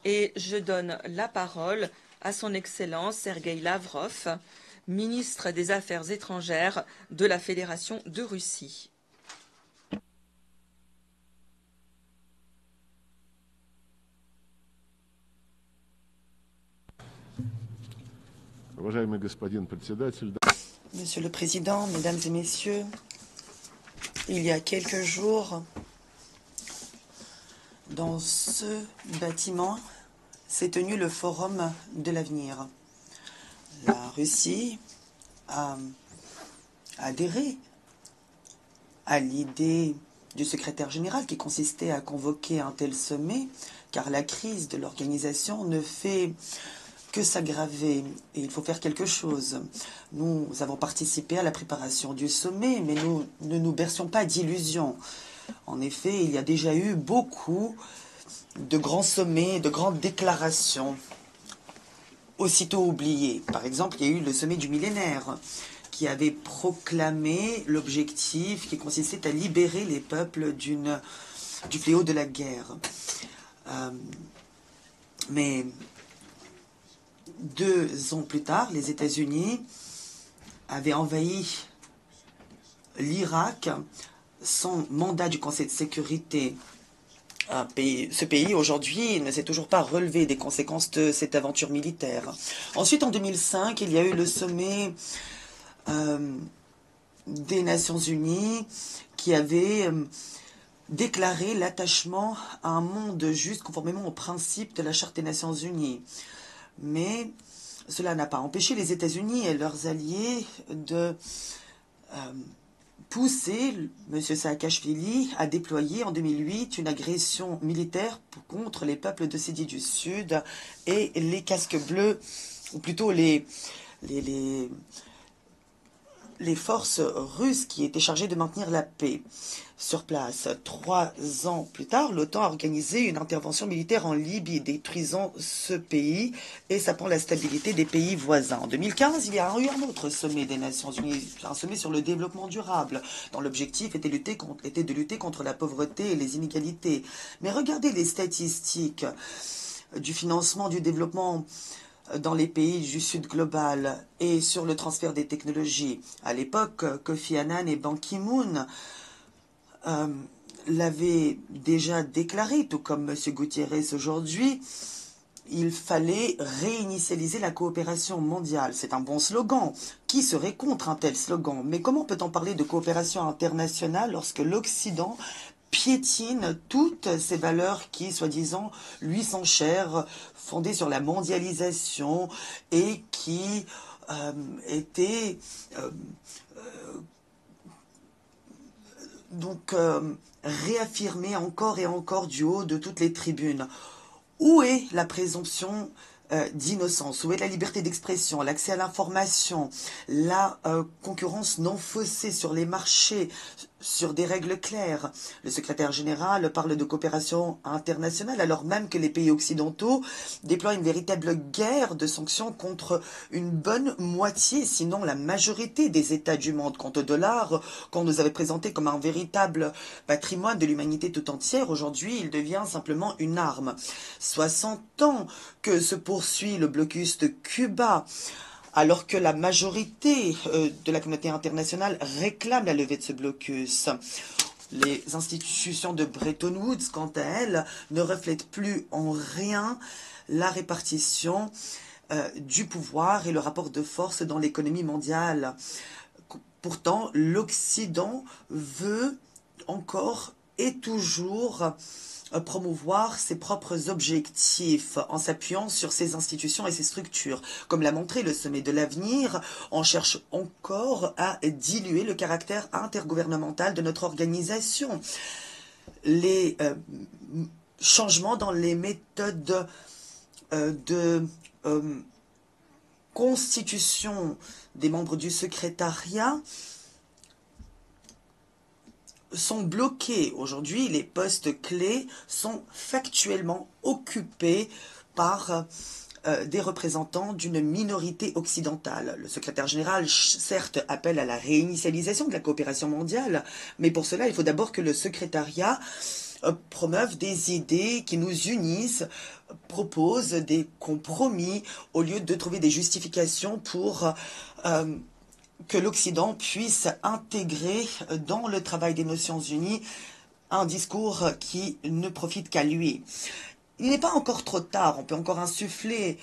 Et je donne la parole à son Excellence Sergueï Lavrov, ministre des Affaires étrangères de la Fédération de Russie. Monsieur le Président, Mesdames et Messieurs, il y a quelques jours, dans ce bâtiment, s'est tenu le Forum de l'avenir. La Russie a adhéré à l'idée du secrétaire général qui consistait à convoquer un tel sommet, car la crise de l'organisation ne fait que s'aggraver et il faut faire quelque chose. Nous avons participé à la préparation du sommet, mais nous ne nous bercions pas d'illusions. En effet, il y a déjà eu beaucoup de grands sommets, de grandes déclarations, aussitôt oubliées. Par exemple, il y a eu le sommet du millénaire, qui avait proclamé l'objectif qui consistait à libérer les peuples du fléau de la guerre. Mais 2 ans plus tard, les États-Unis avaient envahi l'Irak sans mandat du Conseil de sécurité. Ce pays, aujourd'hui, ne s'est toujours pas relevé des conséquences de cette aventure militaire. Ensuite, en 2005, il y a eu le sommet des Nations Unies qui avait déclaré l'attachement à un monde juste conformément aux principes de la Charte des Nations Unies. Mais cela n'a pas empêché les États-Unis et leurs alliés de pousser M. Saakashvili à déployer en 2008 une agression militaire contre les peuples d'Ossétie du Sud et les casques bleus, ou plutôt les forces russes qui étaient chargées de maintenir la paix sur place. 3 ans plus tard, l'OTAN a organisé une intervention militaire en Libye, détruisant ce pays et sapant la stabilité des pays voisins. En 2015, il y a eu un autre sommet des Nations Unies, un sommet sur le développement durable, dont l'objectif était de lutter contre la pauvreté et les inégalités. Mais regardez les statistiques du financement du développement dans les pays du Sud global et sur le transfert des technologies. À l'époque, Kofi Annan et Ban Ki-moon l'avaient déjà déclaré, tout comme M. Gutiérrez aujourd'hui, il fallait réinitialiser la coopération mondiale. C'est un bon slogan. Qui serait contre un tel slogan? Mais comment peut-on parler de coopération internationale lorsque l'Occident piétine toutes ces valeurs qui, soi-disant, lui sont chères, fondées sur la mondialisation et qui étaient réaffirmées encore et encore du haut de toutes les tribunes? Où est la présomption d'innocence? Où est la liberté d'expression, l'accès à l'information, la concurrence non faussée sur les marchés, sur des règles claires? Le secrétaire général parle de coopération internationale alors même que les pays occidentaux déploient une véritable guerre de sanctions contre une bonne moitié, sinon la majorité des États du monde. Quant au dollar, qu'on nous avait présenté comme un véritable patrimoine de l'humanité tout entière, aujourd'hui il devient simplement une arme. 60 ans que se poursuit le blocus de Cuba, alors que la majorité de la communauté internationale réclame la levée de ce blocus. Les institutions de Bretton Woods, quant à elles, ne reflètent plus en rien la répartition du pouvoir et le rapport de force dans l'économie mondiale. Pourtant, l'Occident veut encore et toujours promouvoir ses propres objectifs en s'appuyant sur ses institutions et ses structures. Comme l'a montré le sommet de l'avenir, on cherche encore à diluer le caractère intergouvernemental de notre organisation. Les changements dans les méthodes de constitution des membres du secrétariat sont bloqués. Aujourd'hui, les postes clés sont factuellement occupés par des représentants d'une minorité occidentale. Le secrétaire général, certes, appelle à la réinitialisation de la coopération mondiale, mais pour cela, il faut d'abord que le secrétariat promeuvent des idées qui nous unissent, proposent des compromis au lieu de trouver des justifications pour que l'Occident puisse intégrer dans le travail des Nations Unies un discours qui ne profite qu'à lui. Il n'est pas encore trop tard, on peut encore insuffler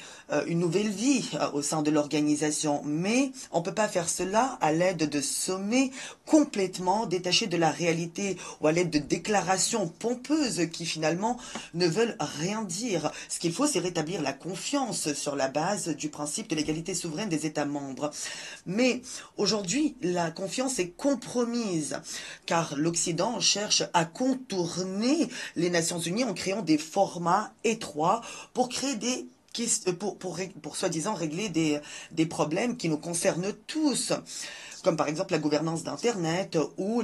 une nouvelle vie au sein de l'organisation, mais on ne peut pas faire cela à l'aide de sommets complètement détachés de la réalité ou à l'aide de déclarations pompeuses qui finalement ne veulent rien dire. Ce qu'il faut, c'est rétablir la confiance sur la base du principe de l'égalité souveraine des États membres. Mais aujourd'hui, la confiance est compromise, car l'Occident cherche à contourner les Nations Unies en créant des formats étroits pour créer des pour soi-disant régler des problèmes qui nous concernent tous, comme par exemple la gouvernance d'Internet ou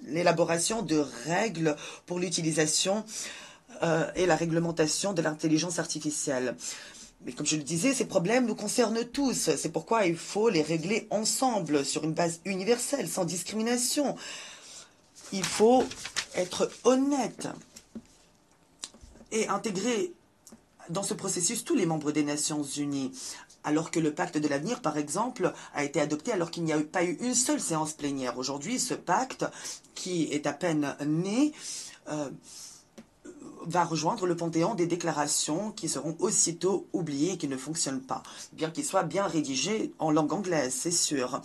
l'élaboration de règles pour l'utilisation et la réglementation de l'intelligence artificielle. Mais comme je le disais, ces problèmes nous concernent tous. C'est pourquoi il faut les régler ensemble, sur une base universelle, sans discrimination. Il faut être honnête et intégrer dans ce processus tous les membres des Nations Unies. Alors que le pacte de l'avenir, par exemple, a été adopté alors qu'il n'y a pas eu une seule séance plénière. Aujourd'hui, ce pacte, qui est à peine né, va rejoindre le panthéon des déclarations qui seront aussitôt oubliées et qui ne fonctionnent pas, bien qu'il soit bien rédigé en langue anglaise, c'est sûr.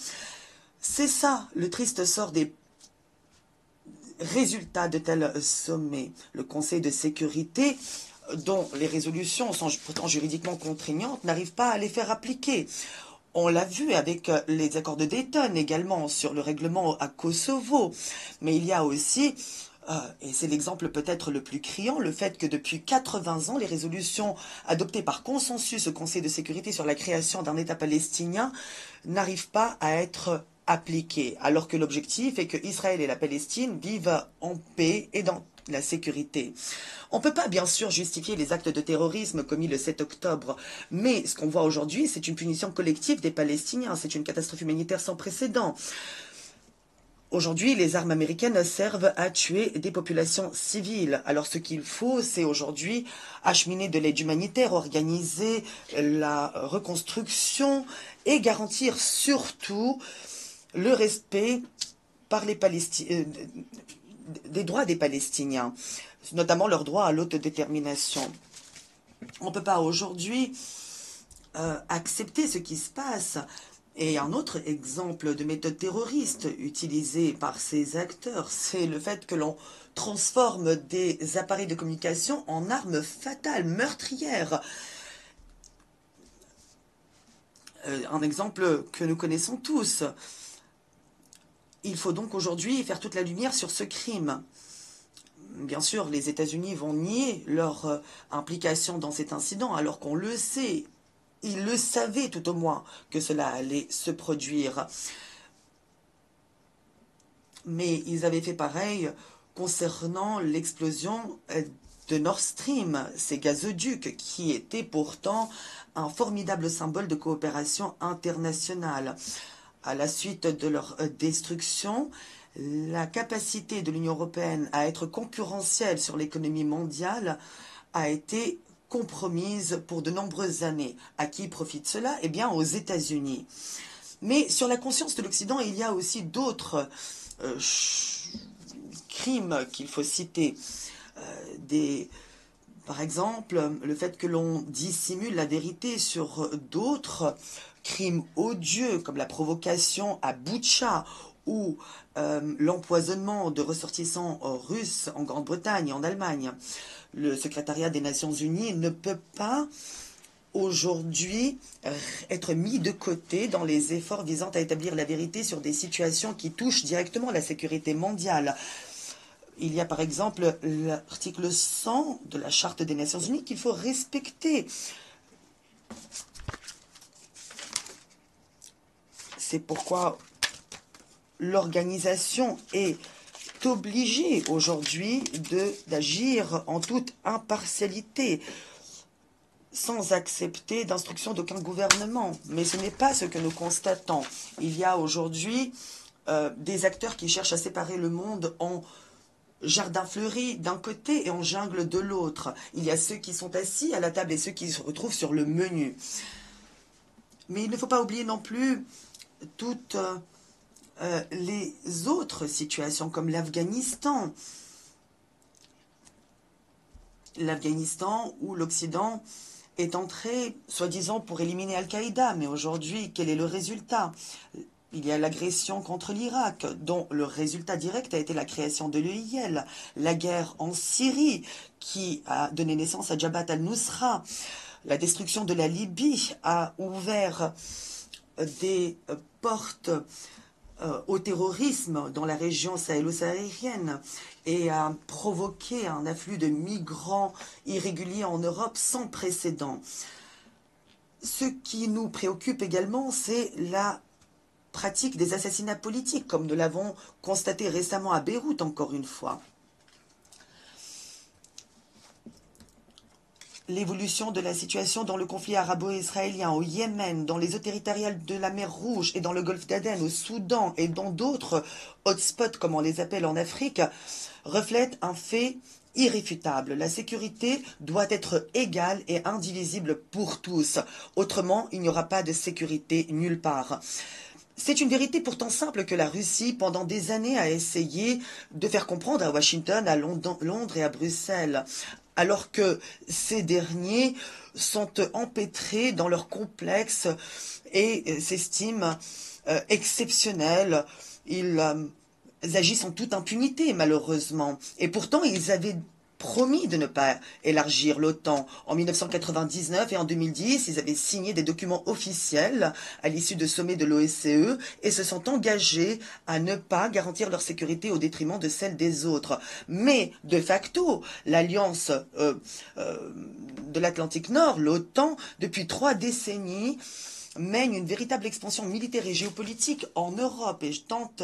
C'est ça, le triste sort des résultats de tels sommets. Le Conseil de sécurité, dont les résolutions sont pourtant juridiquement contraignantes, n'arrive pas à les faire appliquer. On l'a vu avec les accords de Dayton également sur le règlement à Kosovo. Mais il y a aussi, et c'est l'exemple peut-être le plus criant, le fait que depuis 80 ans, les résolutions adoptées par consensus au Conseil de sécurité sur la création d'un État palestinien n'arrivent pas à être appliquées, alors que l'objectif est que Israël et la Palestine vivent en paix et dans la sécurité. On ne peut pas bien sûr justifier les actes de terrorisme commis le 7 octobre, mais ce qu'on voit aujourd'hui, c'est une punition collective des Palestiniens, c'est une catastrophe humanitaire sans précédent. Aujourd'hui, les armes américaines servent à tuer des populations civiles. Alors ce qu'il faut, c'est aujourd'hui acheminer de l'aide humanitaire, organiser la reconstruction et garantir surtout le respect par les des droits des Palestiniens, notamment leur droit à l'autodétermination. On ne peut pas aujourd'hui accepter ce qui se passe. Et un autre exemple de méthode terroriste utilisée par ces acteurs, c'est le fait que l'on transforme des appareils de communication en armes fatales, meurtrières. Un exemple que nous connaissons tous. Il faut donc aujourd'hui faire toute la lumière sur ce crime. Bien sûr, les États-Unis vont nier leur implication dans cet incident, alors qu'on le sait. Ils le savaient tout au moins que cela allait se produire. Mais ils avaient fait pareil concernant l'explosion de Nord Stream, ces gazoducs qui étaient pourtant un formidable symbole de coopération internationale. À la suite de leur destruction, la capacité de l'Union européenne à être concurrentielle sur l'économie mondiale a été compromise pour de nombreuses années. À qui profite cela? Eh bien, aux États-Unis. Mais sur la conscience de l'Occident, il y a aussi d'autres crimes qu'il faut citer. Par exemple, le fait que l'on dissimule la vérité sur d'autres crimes odieux comme la provocation à Boutcha ou l'empoisonnement de ressortissants russes en Grande-Bretagne et en Allemagne. Le secrétariat des Nations Unies ne peut pas aujourd'hui être mis de côté dans les efforts visant à établir la vérité sur des situations qui touchent directement la sécurité mondiale. Il y a par exemple l'article 100 de la Charte des Nations Unies qu'il faut respecter. C'est pourquoi l'organisation est obligée aujourd'hui d'agir en toute impartialité, sans accepter d'instructions d'aucun gouvernement. Mais ce n'est pas ce que nous constatons. Il y a aujourd'hui des acteurs qui cherchent à séparer le monde en jardin fleuri d'un côté et en jungle de l'autre. Il y a ceux qui sont assis à la table et ceux qui se retrouvent sur le menu. Mais il ne faut pas oublier non plus toutes les autres situations comme l'Afghanistan. L'Afghanistan où l'Occident est entré, soi-disant, pour éliminer Al-Qaïda. Mais aujourd'hui, quel est le résultat? Il y a l'agression contre l'Irak, dont le résultat direct a été la création de l'EIL, la guerre en Syrie, qui a donné naissance à Jabhat al-Nusra, la destruction de la Libye a ouvert des portes au terrorisme dans la région sahélo-saharienne et a provoqué un afflux de migrants irréguliers en Europe sans précédent. Ce qui nous préoccupe également, c'est la pratique des assassinats politiques, comme nous l'avons constaté récemment à Beyrouth, encore une fois. L'évolution de la situation dans le conflit arabo-israélien, au Yémen, dans les eaux territoriales de la mer Rouge et dans le golfe d'Aden, au Soudan et dans d'autres hotspots, comme on les appelle en Afrique, reflète un fait irréfutable. La sécurité doit être égale et indivisible pour tous. Autrement, il n'y aura pas de sécurité nulle part. C'est une vérité pourtant simple que la Russie, pendant des années, a essayé de faire comprendre à Washington, à Londres et à Bruxelles, alors que ces derniers sont empêtrés dans leur complexe et s'estiment exceptionnels. Ils agissent en toute impunité, malheureusement. Et pourtant, ils avaient promis de ne pas élargir l'OTAN. En 1999 et en 2010, ils avaient signé des documents officiels à l'issue de sommets de l'OSCE et se sont engagés à ne pas garantir leur sécurité au détriment de celle des autres. Mais, de facto, l'Alliance de l'Atlantique Nord, l'OTAN, depuis 3 décennies, mène une véritable expansion militaire et géopolitique en Europe et tente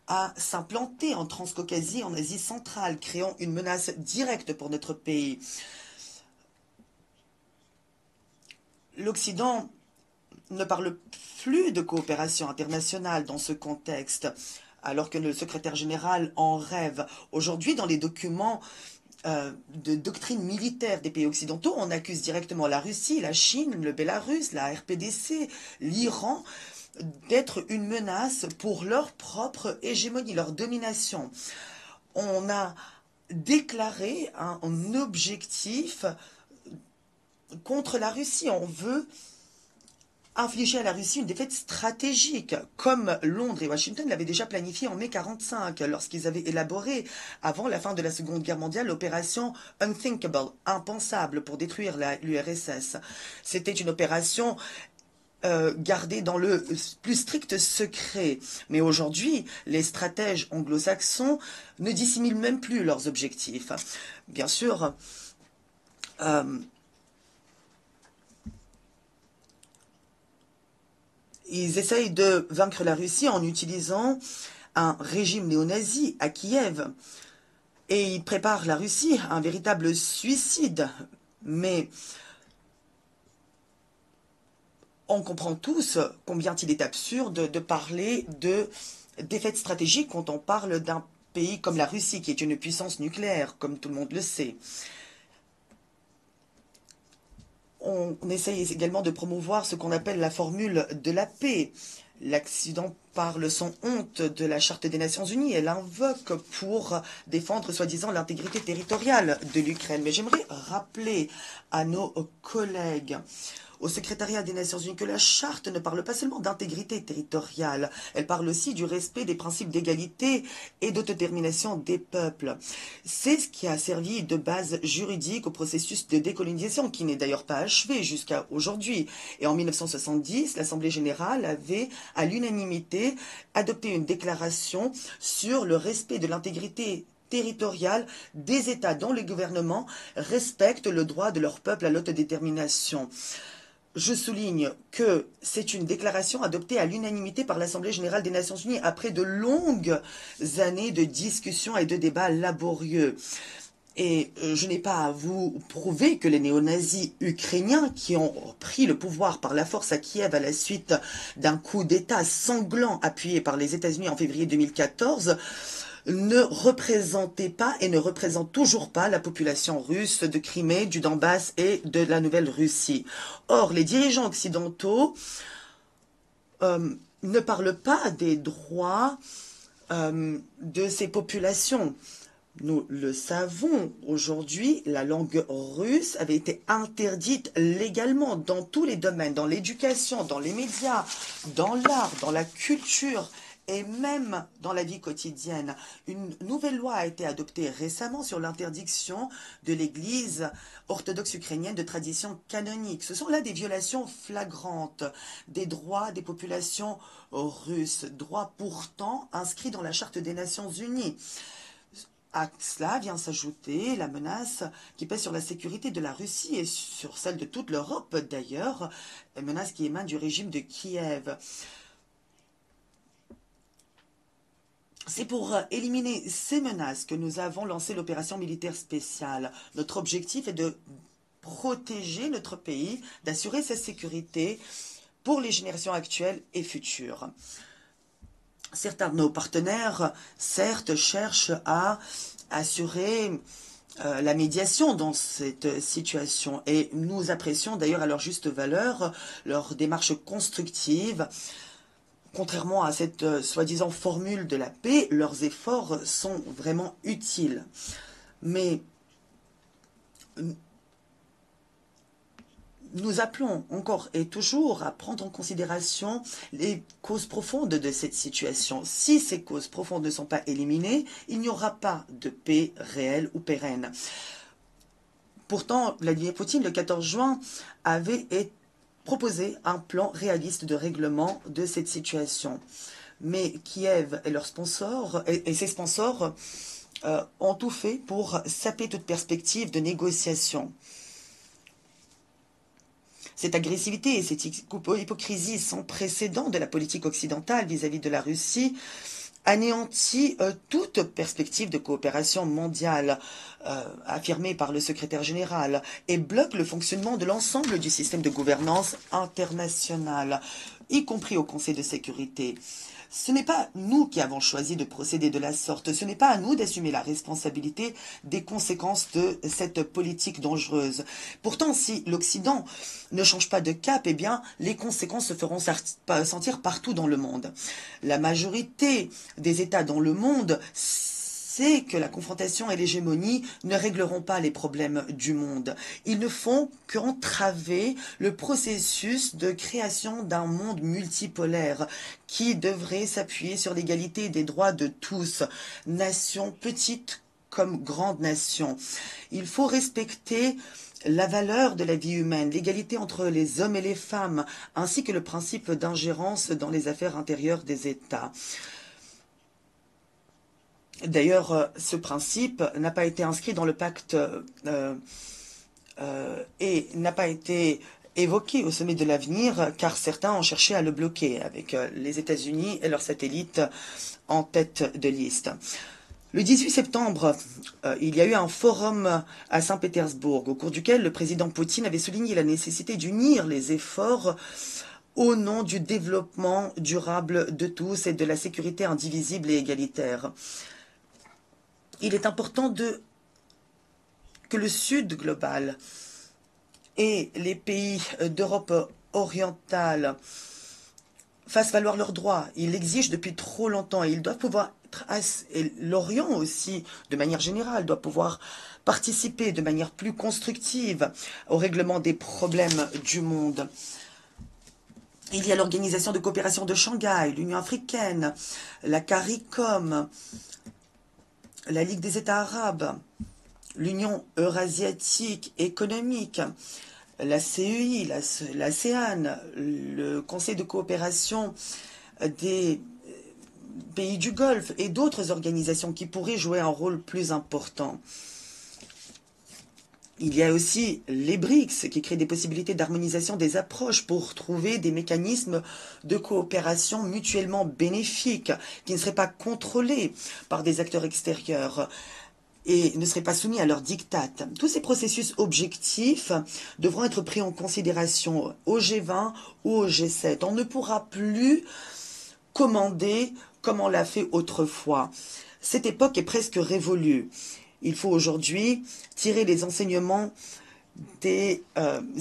à s'implanter en Transcaucasie, en Asie centrale, créant une menace directe pour notre pays. L'Occident ne parle plus de coopération internationale dans ce contexte, alors que le secrétaire général en rêve. Aujourd'hui, dans les documents de doctrine militaire des pays occidentaux, on accuse directement la Russie, la Chine, le Bélarus, la RPDC, l'Iran d'être une menace pour leur propre hégémonie, leur domination. On a déclaré un objectif contre la Russie. On veut infliger à la Russie une défaite stratégique, comme Londres et Washington l'avaient déjà planifié en mai 1945, lorsqu'ils avaient élaboré, avant la fin de la Seconde Guerre mondiale, l'opération Unthinkable, impensable, pour détruire l'URSS. C'était une opération gardée dans le plus strict secret. Mais aujourd'hui, les stratèges anglo-saxons ne dissimulent même plus leurs objectifs. Bien sûr, ils essayent de vaincre la Russie en utilisant un régime néo-nazi à Kiev. Et ils préparent la Russie à un véritable suicide. Mais on comprend tous combien il est absurde de parler de défaite stratégique quand on parle d'un pays comme la Russie, qui est une puissance nucléaire, comme tout le monde le sait. On essaye également de promouvoir ce qu'on appelle la formule de la paix. L'Occident parle sans honte de la Charte des Nations Unies. Elle invoque pour défendre, soi-disant, l'intégrité territoriale de l'Ukraine. Mais j'aimerais rappeler à nos collègues au secrétariat des Nations Unies que la charte ne parle pas seulement d'intégrité territoriale, elle parle aussi du respect des principes d'égalité et d'autodétermination des peuples. C'est ce qui a servi de base juridique au processus de décolonisation, qui n'est d'ailleurs pas achevé jusqu'à aujourd'hui. Et en 1970, l'Assemblée générale avait, à l'unanimité, adopté une déclaration sur le respect de l'intégrité territoriale des États dont les gouvernements respectent le droit de leur peuple à l'autodétermination. Je souligne que c'est une déclaration adoptée à l'unanimité par l'Assemblée générale des Nations unies après de longues années de discussions et de débats laborieux. Et je n'ai pas à vous prouver que les néo-nazis ukrainiens qui ont pris le pouvoir par la force à Kiev à la suite d'un coup d'État sanglant appuyé par les États-Unis en février 2014 ne représentait pas et ne représente toujours pas la population russe de Crimée, du Donbass et de la Nouvelle-Russie. Or, les dirigeants occidentaux ne parlent pas des droits de ces populations. Nous le savons, aujourd'hui, la langue russe avait été interdite légalement dans tous les domaines, dans l'éducation, dans les médias, dans l'art, dans la culture et même dans la vie quotidienne. Une nouvelle loi a été adoptée récemment sur l'interdiction de l'Église orthodoxe ukrainienne de tradition canonique. Ce sont là des violations flagrantes des droits des populations russes, droits pourtant inscrits dans la Charte des Nations Unies. À cela vient s'ajouter la menace qui pèse sur la sécurité de la Russie et sur celle de toute l'Europe d'ailleurs, une menace qui émane du régime de Kiev. C'est pour éliminer ces menaces que nous avons lancé l'opération militaire spéciale. Notre objectif est de protéger notre pays, d'assurer sa sécurité pour les générations actuelles et futures. Certains de nos partenaires, certes, cherchent à assurer la médiation dans cette situation et nous apprécions d'ailleurs à leur juste valeur leur démarche constructive. Contrairement à cette soi-disant formule de la paix, leurs efforts sont vraiment utiles. Mais nous appelons encore et toujours à prendre en considération les causes profondes de cette situation. Si ces causes profondes ne sont pas éliminées, il n'y aura pas de paix réelle ou pérenne. Pourtant, Vladimir Poutine, le 14 juin, avait proposé un plan réaliste de règlement de cette situation. Mais Kiev et leurs sponsors, et ses sponsors ont tout fait pour saper toute perspective de négociation. Cette agressivité et cette hypocrisie sans précédent de la politique occidentale vis-à-vis de la Russie anéantit toute perspective de coopération mondiale affirmée par le secrétaire général et bloque le fonctionnement de l'ensemble du système de gouvernance international, y compris au Conseil de sécurité. Ce n'est pas nous qui avons choisi de procéder de la sorte. Ce n'est pas à nous d'assumer la responsabilité des conséquences de cette politique dangereuse. Pourtant, si l'Occident ne change pas de cap, eh bien, les conséquences se feront sentir partout dans le monde. La majorité des États dans le monde sait que la confrontation et l'hégémonie ne régleront pas les problèmes du monde. Ils ne font qu'entraver le processus de création d'un monde multipolaire qui devrait s'appuyer sur l'égalité des droits de tous, nations petites comme grandes nations. Il faut respecter la valeur de la vie humaine, l'égalité entre les hommes et les femmes, ainsi que le principe d'ingérence dans les affaires intérieures des États. D'ailleurs, ce principe n'a pas été inscrit dans le pacte et n'a pas été évoqué au sommet de l'avenir, car certains ont cherché à le bloquer, avec les États-Unis et leurs satellites en tête de liste. Le 18 septembre, il y a eu un forum à Saint-Pétersbourg, au cours duquel le président Poutine avait souligné la nécessité d'unir les efforts au nom du développement durable de tous et de la sécurité indivisible et égalitaire. Il est important que le Sud global et les pays d'Europe orientale fassent valoir leurs droits. Ils l'exigent depuis trop longtemps et ils doivent pouvoir et l'Orient aussi, de manière générale, doit pouvoir participer de manière plus constructive au règlement des problèmes du monde. Il y a l'Organisation de coopération de Shanghai, l'Union africaine, la CARICOM, la Ligue des États arabes, l'Union eurasiatique économique, la CEI, l'ASEAN, le Conseil de coopération des pays du Golfe et d'autres organisations qui pourraient jouer un rôle plus important. Il y a aussi les BRICS qui créent des possibilités d'harmonisation des approches pour trouver des mécanismes de coopération mutuellement bénéfiques qui ne seraient pas contrôlés par des acteurs extérieurs et ne seraient pas soumis à leurs diktats. Tous ces processus objectifs devront être pris en considération au G20 ou au G7. On ne pourra plus commander comme on l'a fait autrefois. Cette époque est presque révolue. Il faut aujourd'hui tirer les enseignements des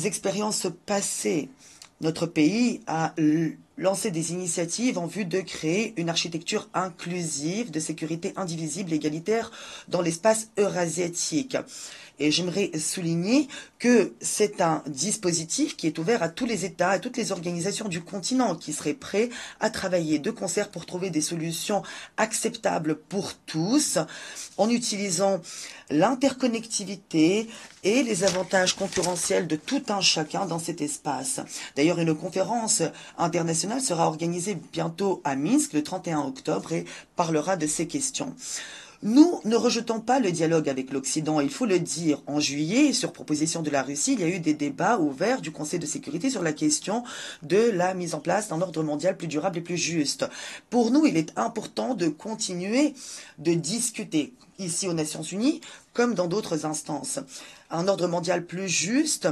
expériences passées. Notre pays a lancé des initiatives en vue de créer une architecture inclusive de sécurité indivisible et égalitaire dans l'espace eurasiatique. Et j'aimerais souligner que c'est un dispositif qui est ouvert à tous les États, à toutes les organisations du continent qui seraient prêts à travailler de concert pour trouver des solutions acceptables pour tous en utilisant l'interconnectivité et les avantages concurrentiels de tout un chacun dans cet espace. D'ailleurs, une conférence internationale sera organisée bientôt à Minsk le 31 octobre et parlera de ces questions. Nous ne rejetons pas le dialogue avec l'Occident, il faut le dire. En juillet, sur proposition de la Russie, il y a eu des débats ouverts du Conseil de sécurité sur la question de la mise en place d'un ordre mondial plus durable et plus juste. Pour nous, il est important de continuer de discuter ici aux Nations Unies comme dans d'autres instances. Un ordre mondial plus juste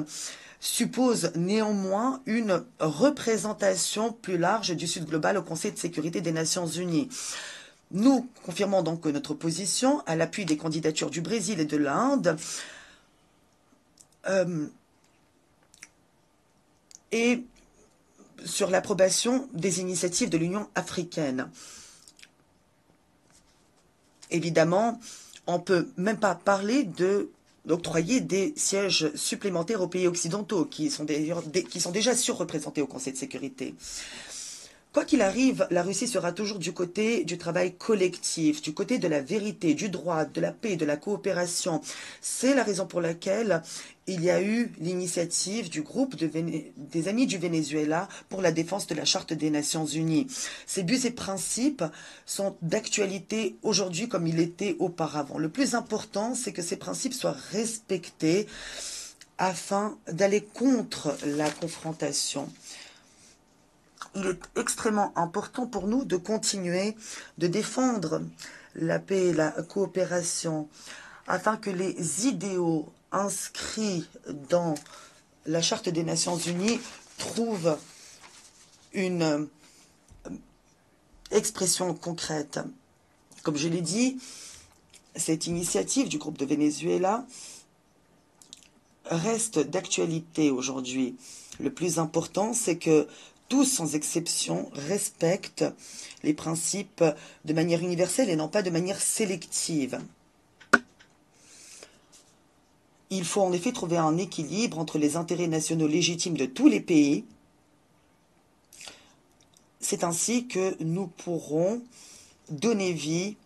suppose néanmoins une représentation plus large du Sud global au Conseil de sécurité des Nations Unies. Nous confirmons donc notre position à l'appui des candidatures du Brésil et de l'Inde et sur l'approbation des initiatives de l'Union africaine. Évidemment, on ne peut même pas parler d'octroyer des sièges supplémentaires aux pays occidentaux qui sont déjà surreprésentés au Conseil de sécurité. Quoi qu'il arrive, la Russie sera toujours du côté du travail collectif, du côté de la vérité, du droit, de la paix, de la coopération. C'est la raison pour laquelle il y a eu l'initiative du groupe des Amis du Venezuela pour la défense de la Charte des Nations Unies. Ces buts et principes sont d'actualité aujourd'hui comme ils l'étaient auparavant. Le plus important, c'est que ces principes soient respectés afin d'aller contre la confrontation. Il est extrêmement important pour nous de continuer de défendre la paix et la coopération afin que les idéaux inscrits dans la Charte des Nations Unies trouvent une expression concrète. Comme je l'ai dit, cette initiative du groupe de Venezuela reste d'actualité aujourd'hui. Le plus important, c'est que tous, sans exception, respectent les principes de manière universelle et non pas de manière sélective. Il faut en effet trouver un équilibre entre les intérêts nationaux légitimes de tous les pays. C'est ainsi que nous pourrons donner vie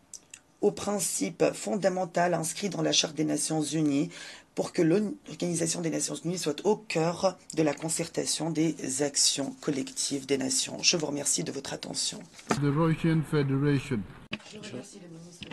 aux principes fondamentaux inscrits dans la Charte des Nations Unies pour que l'Organisation des Nations Unies soit au cœur de la concertation des actions collectives des nations. Je vous remercie de votre attention. The Russian Federation. Je remercie le ministre.